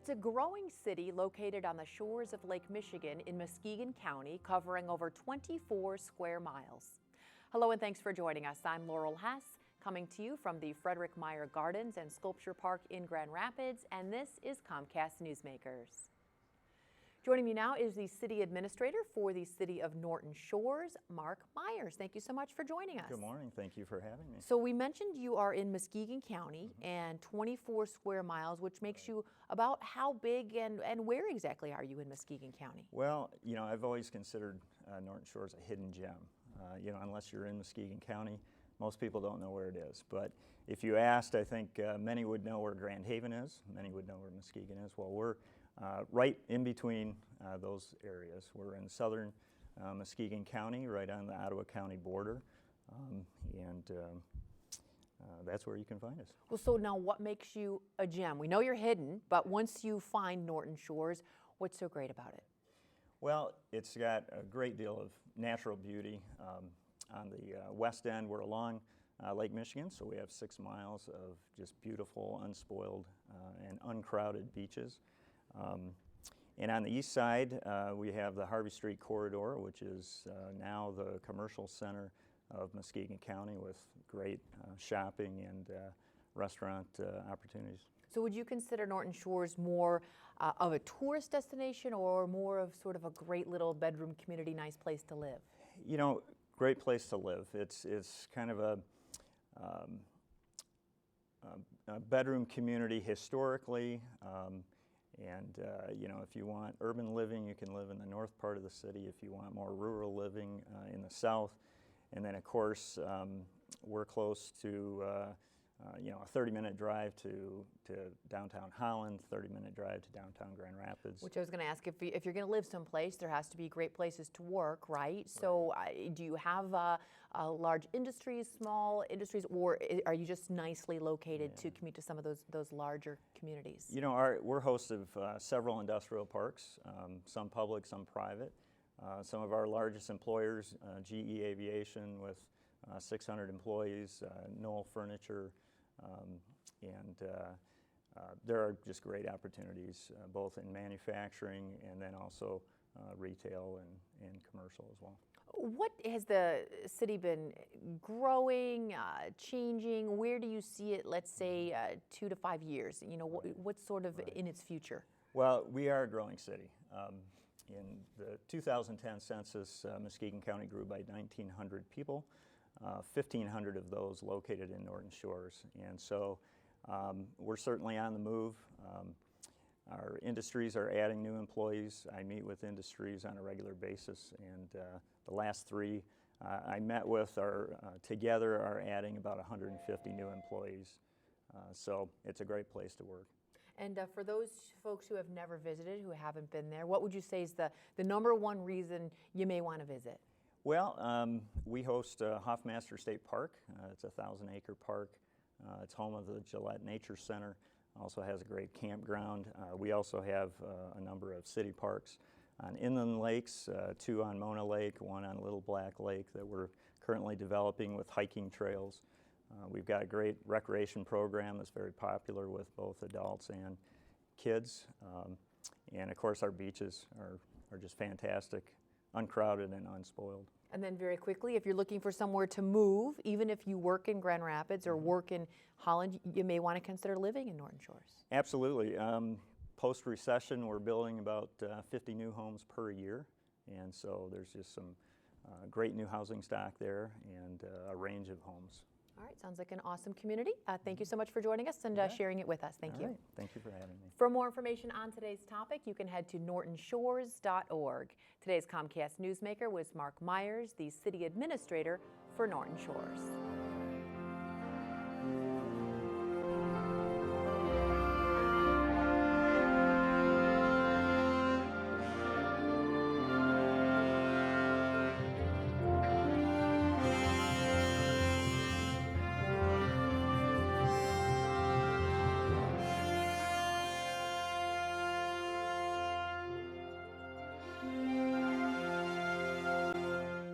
It's a growing city located on the shores of Lake Michigan in Muskegon County, covering over 24 square miles. Hello and thanks for joining us. I'm Laurel Hess, coming to you from the Frederick Meyer Gardens and Sculpture Park in Grand Rapids, and this is COMCAST Newsmakers. Joining me now is the City Administrator for the City of Norton Shores, Mark Meyers. Thank you so much for joining us. Good morning. Thank you for having me. So we mentioned you are in Muskegon County and 24 square miles, which makes you about how big and where exactly are you in Muskegon County? Well, you know, I've always considered Norton Shores a hidden gem. You know, unless you're in Muskegon County, most people don't know where it is. But if you asked, I think many would know where Grand Haven is. Many would know where Muskegon is. Well, we're right in between those areas. We're in southern Muskegon County, right on the Ottawa County border, that's where you can find us. Well, so now what makes you a gem? We know you're hidden, but once you find Norton Shores, what's so great about it? Well, it's got a great deal of natural beauty. On the west end, we're along Lake Michigan, so we have 6 miles of just beautiful, unspoiled, and uncrowded beaches. And on the east side, we have the Harvey Street corridor, which is now the commercial center of Muskegon County with great shopping and restaurant opportunities. So would you consider Norton Shores more of a tourist destination or more of sort of a great little bedroom community, nice place to live? You know, great place to live. It's kind of a bedroom community historically. You know, if you want urban living, you can live in the north part of the city. If you want more rural living, in the south. And then, of course, we're close to, you know, a 30-minute drive to downtown Holland, 30-minute drive to downtown Grand Rapids. Which I was going to ask, if you're going to live someplace, there has to be great places to work, right? So do you have large industries, small industries, or are you just nicely located to commute to some of those larger communities? You know, we're hosts of several industrial parks, some public, some private. Some of our largest employers, GE Aviation with 600 employees, Knoll Furniture, there are just great opportunities both in manufacturing and then also retail and commercial as well. What has the city been growing, changing? Where do you see it, let's say, 2 to 5 years? You know, what's sort of in its future? Well, we are a growing city. In the 2010 census, Muskegon County grew by 1,900 people, 1,500 of those located in Norton Shores. And so we're certainly on the move. Our industries are adding new employees. I meet with industries on a regular basis, and the last 3 I met with together are adding about 150 new employees. So it's a great place to work. And for those folks who have never visited, who haven't been there, what would you say is the number one reason you may want to visit? Well, we host Hoffmaster State Park. It's a 1,000-acre park. It's home of the Gillette Nature Center. Also has a great campground. We also have a number of city parks on inland lakes, 2 on Mona Lake, 1 on Little Black Lake that we're currently developing with hiking trails. We've got a great recreation program that's very popular with both adults and kids. And of course our beaches are just fantastic, uncrowded and unspoiled. And then very quickly, if you're looking for somewhere to move, even if you work in Grand Rapids or work in Holland, you may want to consider living in Norton Shores. Absolutely. Post-recession, we're building about 50 new homes per year. And so there's just some great new housing stock there and a range of homes. All right, sounds like an awesome community. Thank you so much for joining us and sharing it with us. Thank you. Right. Thank you for having me. For more information on today's topic, you can head to nortonshores.org. Today's COMCAST Newsmaker was Mark Meyers, the City Administrator for Norton Shores.